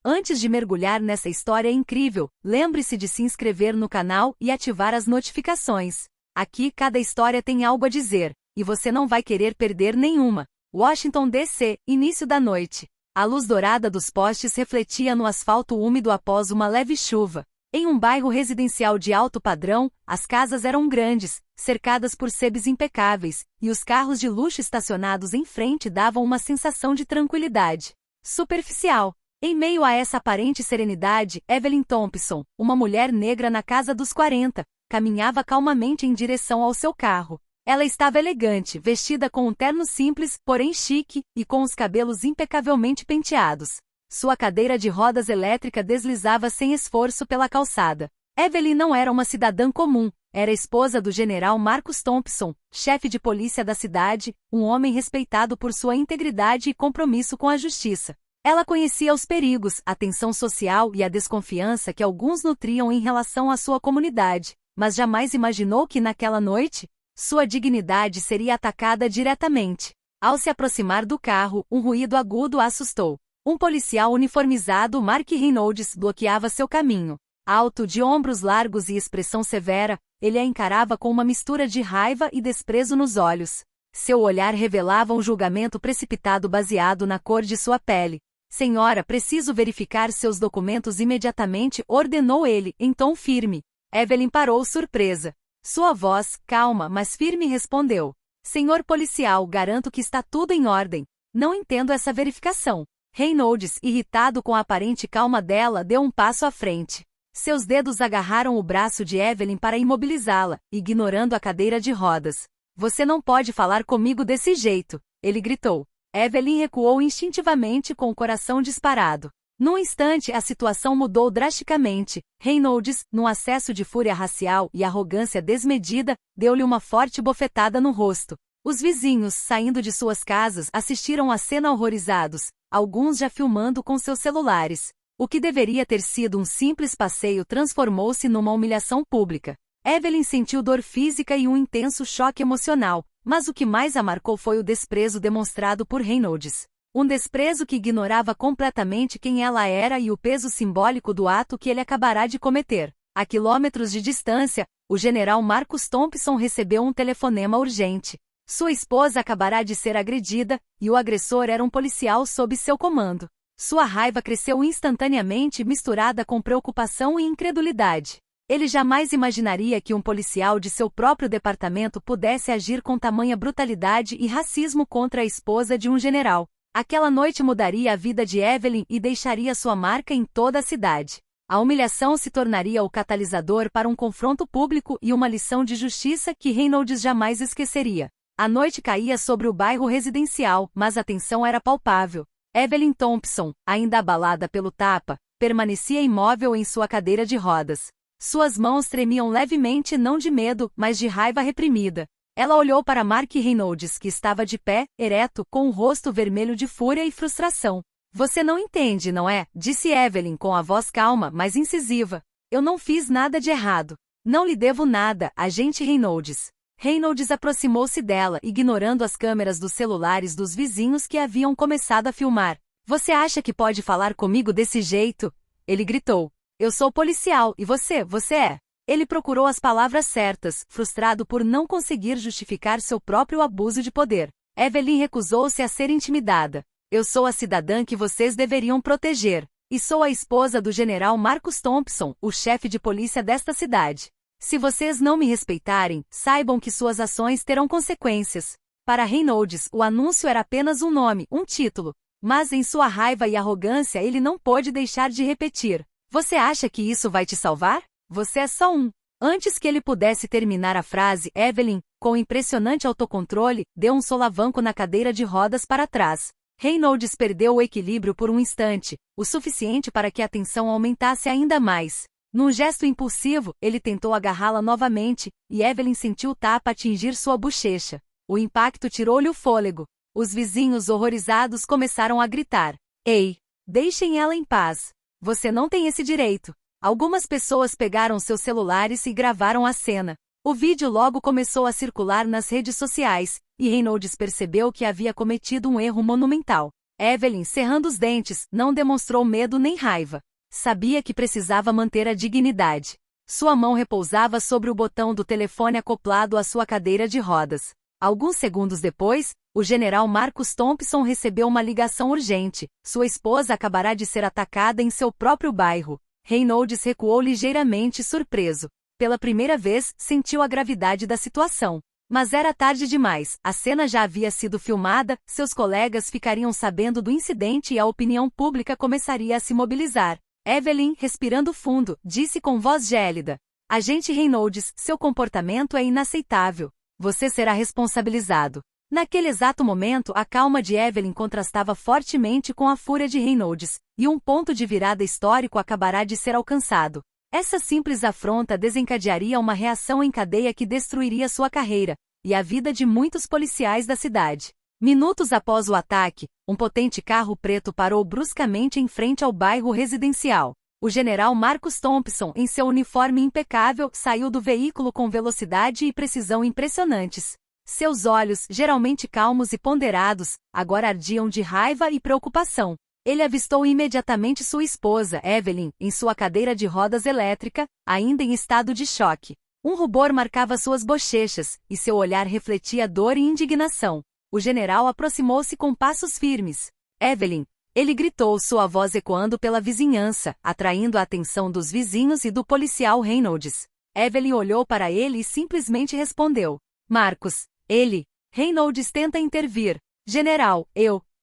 Antes de mergulhar nessa história incrível, lembre-se de se inscrever no canal e ativar as notificações. Aqui cada história tem algo a dizer, e você não vai querer perder nenhuma. Washington, D.C., início da noite. A luz dourada dos postes refletia no asfalto úmido após uma leve chuva. Em um bairro residencial de alto padrão, as casas eram grandes, cercadas por sebes impecáveis, e os carros de luxo estacionados em frente davam uma sensação de tranquilidade superficial. Em meio a essa aparente serenidade, Evelyn Thompson, uma mulher negra na casa dos 40, caminhava calmamente em direção ao seu carro. Ela estava elegante, vestida com um terno simples, porém chique, e com os cabelos impecavelmente penteados. Sua cadeira de rodas elétrica deslizava sem esforço pela calçada. Evelyn não era uma cidadã comum, era esposa do general Marcus Thompson, chefe de polícia da cidade, um homem respeitado por sua integridade e compromisso com a justiça. Ela conhecia os perigos, a tensão social e a desconfiança que alguns nutriam em relação à sua comunidade, mas jamais imaginou que naquela noite, sua dignidade seria atacada diretamente. Ao se aproximar do carro, um ruído agudo a assustou. Um policial uniformizado, Mark Reynolds, bloqueava seu caminho. Alto, de ombros largos e expressão severa, ele a encarava com uma mistura de raiva e desprezo nos olhos. Seu olhar revelava um julgamento precipitado baseado na cor de sua pele. Senhora, preciso verificar seus documentos imediatamente, ordenou ele, em tom firme. Evelyn parou surpresa. Sua voz, calma, mas firme, respondeu. Senhor policial, garanto que está tudo em ordem. Não entendo essa verificação. Reynolds, irritado com a aparente calma dela, deu um passo à frente. Seus dedos agarraram o braço de Evelyn para imobilizá-la, ignorando a cadeira de rodas. Você não pode falar comigo desse jeito, ele gritou. Evelyn recuou instintivamente com o coração disparado. Num instante a situação mudou drasticamente. Reynolds, num acesso de fúria racial e arrogância desmedida, deu-lhe uma forte bofetada no rosto. Os vizinhos, saindo de suas casas, assistiram à cena horrorizados, alguns já filmando com seus celulares. O que deveria ter sido um simples passeio transformou-se numa humilhação pública. Evelyn sentiu dor física e um intenso choque emocional, mas o que mais a marcou foi o desprezo demonstrado por Reynolds. Um desprezo que ignorava completamente quem ela era e o peso simbólico do ato que ele acabará de cometer. A quilômetros de distância, o general Marcus Thompson recebeu um telefonema urgente. Sua esposa acabará de ser agredida, e o agressor era um policial sob seu comando. Sua raiva cresceu instantaneamente, misturada com preocupação e incredulidade. Ele jamais imaginaria que um policial de seu próprio departamento pudesse agir com tamanha brutalidade e racismo contra a esposa de um general. Aquela noite mudaria a vida de Evelyn e deixaria sua marca em toda a cidade. A humilhação se tornaria o catalisador para um confronto público e uma lição de justiça que Reynolds jamais esqueceria. A noite caía sobre o bairro residencial, mas a tensão era palpável. Evelyn Thompson, ainda abalada pelo tapa, permanecia imóvel em sua cadeira de rodas. Suas mãos tremiam levemente, não de medo, mas de raiva reprimida. Ela olhou para Mark Reynolds, que estava de pé, ereto, com o rosto vermelho de fúria e frustração. Você não entende, não é? Disse Evelyn com a voz calma, mas incisiva. Eu não fiz nada de errado. Não lhe devo nada, agente Reynolds. Reynolds aproximou-se dela, ignorando as câmeras dos celulares dos vizinhos que haviam começado a filmar. Você acha que pode falar comigo desse jeito? Ele gritou. Eu sou policial, e você é? Ele procurou as palavras certas, frustrado por não conseguir justificar seu próprio abuso de poder. Evelyn recusou-se a ser intimidada. Eu sou a cidadã que vocês deveriam proteger. E sou a esposa do general Marcus Thompson, o chefe de polícia desta cidade. Se vocês não me respeitarem, saibam que suas ações terão consequências. Para Reynolds, o anúncio era apenas um nome, um título. Mas em sua raiva e arrogância ele não pôde deixar de repetir. Você acha que isso vai te salvar? Você é só um. Antes que ele pudesse terminar a frase, Evelyn, com impressionante autocontrole, deu um solavanco na cadeira de rodas para trás. Reynolds perdeu o equilíbrio por um instante, o suficiente para que a tensão aumentasse ainda mais. Num gesto impulsivo, ele tentou agarrá-la novamente, e Evelyn sentiu o tapa atingir sua bochecha. O impacto tirou-lhe o fôlego. Os vizinhos horrorizados começaram a gritar. Ei! Deixem ela em paz. Você não tem esse direito. Algumas pessoas pegaram seus celulares e gravaram a cena. O vídeo logo começou a circular nas redes sociais, e Reynolds percebeu que havia cometido um erro monumental. Evelyn, cerrando os dentes, não demonstrou medo nem raiva. Sabia que precisava manter a dignidade. Sua mão repousava sobre o botão do telefone acoplado à sua cadeira de rodas. Alguns segundos depois, o general Marcus Thompson recebeu uma ligação urgente. Sua esposa acabará de ser atacada em seu próprio bairro. Reynolds recuou ligeiramente surpreso. Pela primeira vez, sentiu a gravidade da situação. Mas era tarde demais, a cena já havia sido filmada, seus colegas ficariam sabendo do incidente e a opinião pública começaria a se mobilizar. Evelyn, respirando fundo, disse com voz gélida: Agente Reynolds, seu comportamento é inaceitável. Você será responsabilizado. Naquele exato momento, a calma de Evelyn contrastava fortemente com a fúria de Reynolds, e um ponto de virada histórico acabará de ser alcançado. Essa simples afronta desencadearia uma reação em cadeia que destruiria sua carreira, e a vida de muitos policiais da cidade. Minutos após o ataque, um potente carro preto parou bruscamente em frente ao bairro residencial. O general Marcus Thompson, em seu uniforme impecável, saiu do veículo com velocidade e precisão impressionantes. Seus olhos, geralmente calmos e ponderados, agora ardiam de raiva e preocupação. Ele avistou imediatamente sua esposa, Evelyn, em sua cadeira de rodas elétrica, ainda em estado de choque. Um rubor marcava suas bochechas, e seu olhar refletia dor e indignação. O general aproximou-se com passos firmes. Evelyn, ele gritou, sua voz ecoando pela vizinhança, atraindo a atenção dos vizinhos e do policial Reynolds. Evelyn olhou para ele e simplesmente respondeu: Marcus, ele. Reynolds tenta intervir. General,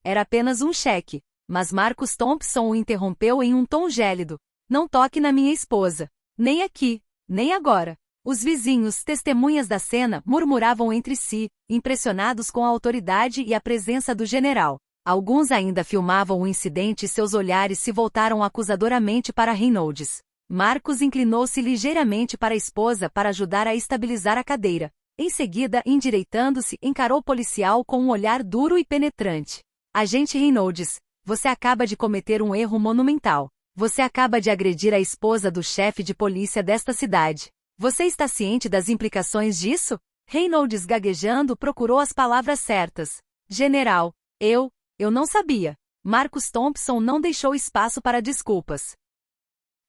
era apenas um cheque. Mas Marcus Thompson o interrompeu em um tom gélido. Não toque na minha esposa. Nem aqui, nem agora. Os vizinhos, testemunhas da cena, murmuravam entre si, impressionados com a autoridade e a presença do general. Alguns ainda filmavam o incidente e seus olhares se voltaram acusadoramente para Reynolds. Marcus inclinou-se ligeiramente para a esposa para ajudar a estabilizar a cadeira. Em seguida, endireitando-se, encarou o policial com um olhar duro e penetrante. Agente Reynolds, você acaba de cometer um erro monumental. Você acaba de agredir a esposa do chefe de polícia desta cidade. Você está ciente das implicações disso? Reynolds, gaguejando, procurou as palavras certas. General, eu não sabia. Marcus Thompson não deixou espaço para desculpas.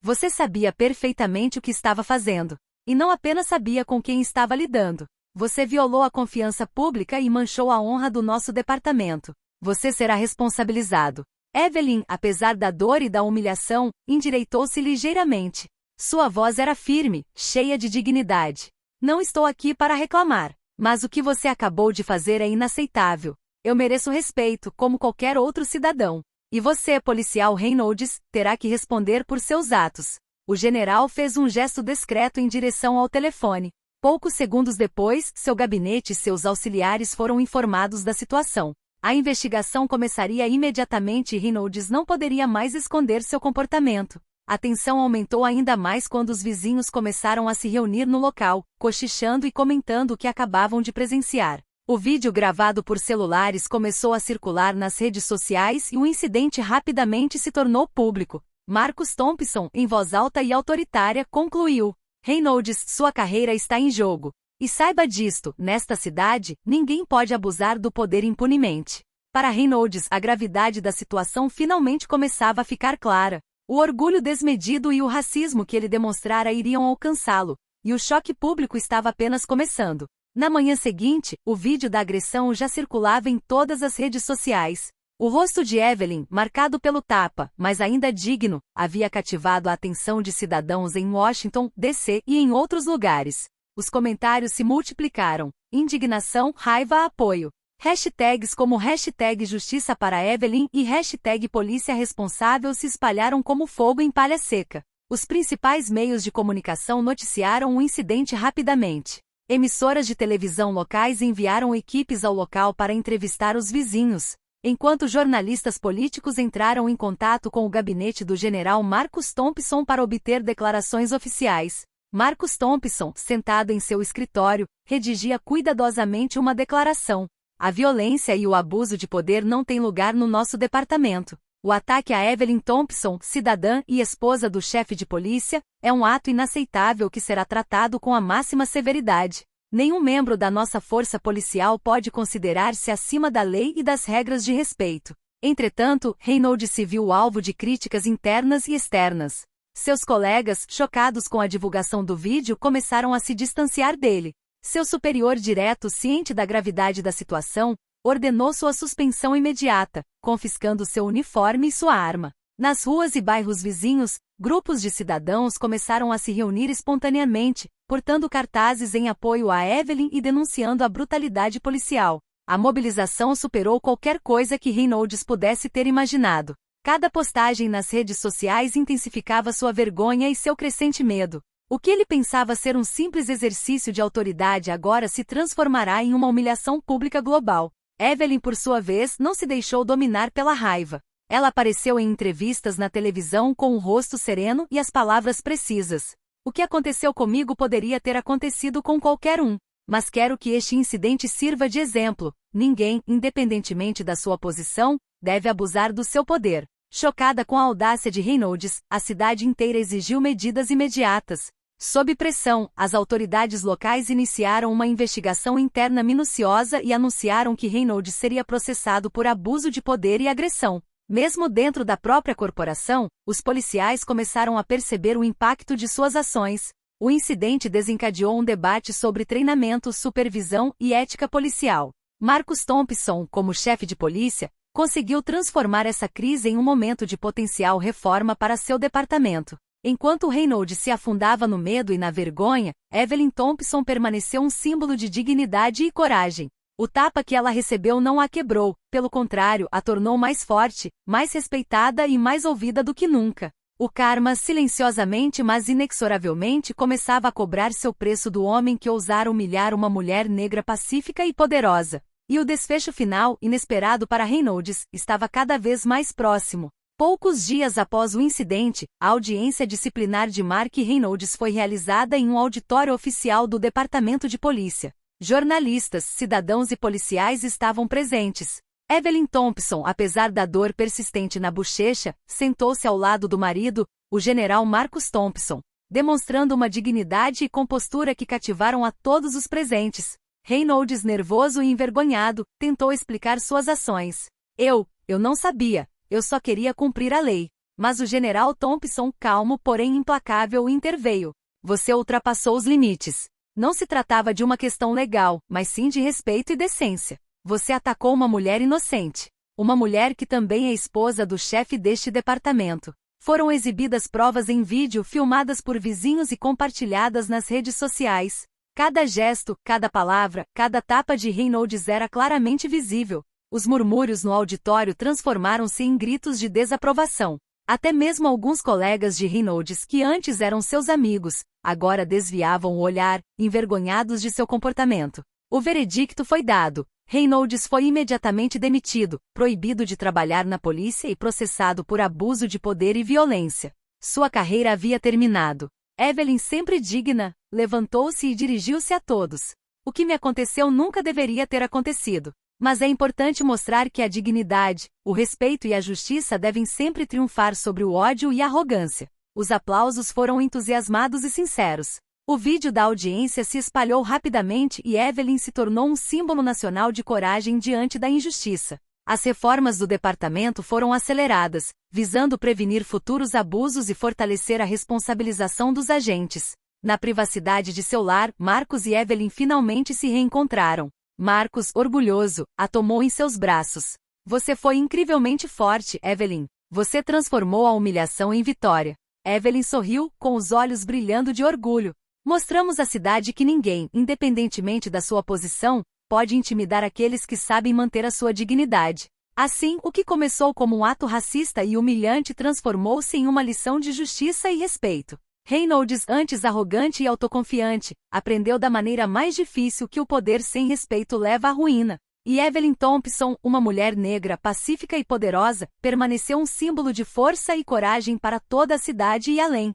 Você sabia perfeitamente o que estava fazendo. E não apenas sabia com quem estava lidando. Você violou a confiança pública e manchou a honra do nosso departamento. Você será responsabilizado. Evelyn, apesar da dor e da humilhação, endireitou-se ligeiramente. Sua voz era firme, cheia de dignidade. Não estou aqui para reclamar, mas o que você acabou de fazer é inaceitável. Eu mereço respeito, como qualquer outro cidadão. E você, policial Reynolds, terá que responder por seus atos. O general fez um gesto discreto em direção ao telefone. Poucos segundos depois, seu gabinete e seus auxiliares foram informados da situação. A investigação começaria imediatamente e Reynolds não poderia mais esconder seu comportamento. A tensão aumentou ainda mais quando os vizinhos começaram a se reunir no local, cochichando e comentando o que acabavam de presenciar. O vídeo gravado por celulares começou a circular nas redes sociais e o incidente rapidamente se tornou público. Marcus Thompson, em voz alta e autoritária, concluiu: Reynolds, sua carreira está em jogo. E saiba disto, nesta cidade, ninguém pode abusar do poder impunemente. Para Reynolds, a gravidade da situação finalmente começava a ficar clara. O orgulho desmedido e o racismo que ele demonstrara iriam alcançá-lo, e o choque público estava apenas começando. Na manhã seguinte, o vídeo da agressão já circulava em todas as redes sociais. O rosto de Evelyn, marcado pelo tapa, mas ainda digno, havia cativado a atenção de cidadãos em Washington, D.C. e em outros lugares. Os comentários se multiplicaram. Indignação, raiva, apoio. Hashtags como hashtag Justiça para Evelyn e hashtag Polícia Responsável se espalharam como fogo em palha seca. Os principais meios de comunicação noticiaram o incidente rapidamente. Emissoras de televisão locais enviaram equipes ao local para entrevistar os vizinhos, enquanto jornalistas políticos entraram em contato com o gabinete do general Marcus Thompson para obter declarações oficiais. Marcus Thompson, sentado em seu escritório, redigia cuidadosamente uma declaração. A violência e o abuso de poder não têm lugar no nosso departamento. O ataque a Evelyn Thompson, cidadã e esposa do chefe de polícia, é um ato inaceitável que será tratado com a máxima severidade. Nenhum membro da nossa força policial pode considerar-se acima da lei e das regras de respeito. Entretanto, Reynolds se viu alvo de críticas internas e externas. Seus colegas, chocados com a divulgação do vídeo, começaram a se distanciar dele. Seu superior direto, ciente da gravidade da situação, ordenou sua suspensão imediata, confiscando seu uniforme e sua arma. Nas ruas e bairros vizinhos, grupos de cidadãos começaram a se reunir espontaneamente, portando cartazes em apoio a Evelyn e denunciando a brutalidade policial. A mobilização superou qualquer coisa que Reynolds pudesse ter imaginado. Cada postagem nas redes sociais intensificava sua vergonha e seu crescente medo. O que ele pensava ser um simples exercício de autoridade agora se transformará em uma humilhação pública global. Evelyn, por sua vez, não se deixou dominar pela raiva. Ela apareceu em entrevistas na televisão com o rosto sereno e as palavras precisas. O que aconteceu comigo poderia ter acontecido com qualquer um. Mas quero que este incidente sirva de exemplo. Ninguém, independentemente da sua posição, deve abusar do seu poder. Chocada com a audácia de Reynolds, a cidade inteira exigiu medidas imediatas. Sob pressão, as autoridades locais iniciaram uma investigação interna minuciosa e anunciaram que Reynolds seria processado por abuso de poder e agressão. Mesmo dentro da própria corporação, os policiais começaram a perceber o impacto de suas ações. O incidente desencadeou um debate sobre treinamento, supervisão e ética policial. Marcus Thompson, como chefe de polícia, conseguiu transformar essa crise em um momento de potencial reforma para seu departamento. Enquanto Reynolds se afundava no medo e na vergonha, Evelyn Thompson permaneceu um símbolo de dignidade e coragem. O tapa que ela recebeu não a quebrou, pelo contrário, a tornou mais forte, mais respeitada e mais ouvida do que nunca. O karma, silenciosamente mas inexoravelmente, começava a cobrar seu preço do homem que ousara humilhar uma mulher negra pacífica e poderosa. E o desfecho final, inesperado para Reynolds, estava cada vez mais próximo. Poucos dias após o incidente, a audiência disciplinar de Mark Reynolds foi realizada em um auditório oficial do Departamento de Polícia. Jornalistas, cidadãos e policiais estavam presentes. Evelyn Thompson, apesar da dor persistente na bochecha, sentou-se ao lado do marido, o general Marcus Thompson, demonstrando uma dignidade e compostura que cativaram a todos os presentes. Reynolds, nervoso e envergonhado, tentou explicar suas ações. Eu não sabia, eu só queria cumprir a lei. Mas o general Thompson, calmo porém implacável, interveio. Você ultrapassou os limites. Não se tratava de uma questão legal, mas sim de respeito e decência. Você atacou uma mulher inocente. Uma mulher que também é esposa do chefe deste departamento. Foram exibidas provas em vídeo filmadas por vizinhos e compartilhadas nas redes sociais. Cada gesto, cada palavra, cada tapa de Reynolds era claramente visível. Os murmúrios no auditório transformaram-se em gritos de desaprovação. Até mesmo alguns colegas de Reynolds, que antes eram seus amigos, agora desviavam o olhar, envergonhados de seu comportamento. O veredicto foi dado. Reynolds foi imediatamente demitido, proibido de trabalhar na polícia e processado por abuso de poder e violência. Sua carreira havia terminado. Evelyn, sempre digna, levantou-se e dirigiu-se a todos. O que me aconteceu nunca deveria ter acontecido. Mas é importante mostrar que a dignidade, o respeito e a justiça devem sempre triunfar sobre o ódio e a arrogância. Os aplausos foram entusiasmados e sinceros. O vídeo da audiência se espalhou rapidamente e Evelyn se tornou um símbolo nacional de coragem diante da injustiça. As reformas do departamento foram aceleradas, visando prevenir futuros abusos e fortalecer a responsabilização dos agentes. Na privacidade de seu lar, Marcus e Evelyn finalmente se reencontraram. Marcus, orgulhoso, a tomou em seus braços. Você foi incrivelmente forte, Evelyn. Você transformou a humilhação em vitória. Evelyn sorriu, com os olhos brilhando de orgulho. Mostramos à cidade que ninguém, independentemente da sua posição, pode intimidar aqueles que sabem manter a sua dignidade. Assim, o que começou como um ato racista e humilhante transformou-se em uma lição de justiça e respeito. Reynolds, antes arrogante e autoconfiante, aprendeu da maneira mais difícil que o poder sem respeito leva à ruína. E Evelyn Thompson, uma mulher negra, pacífica e poderosa, permaneceu um símbolo de força e coragem para toda a cidade e além.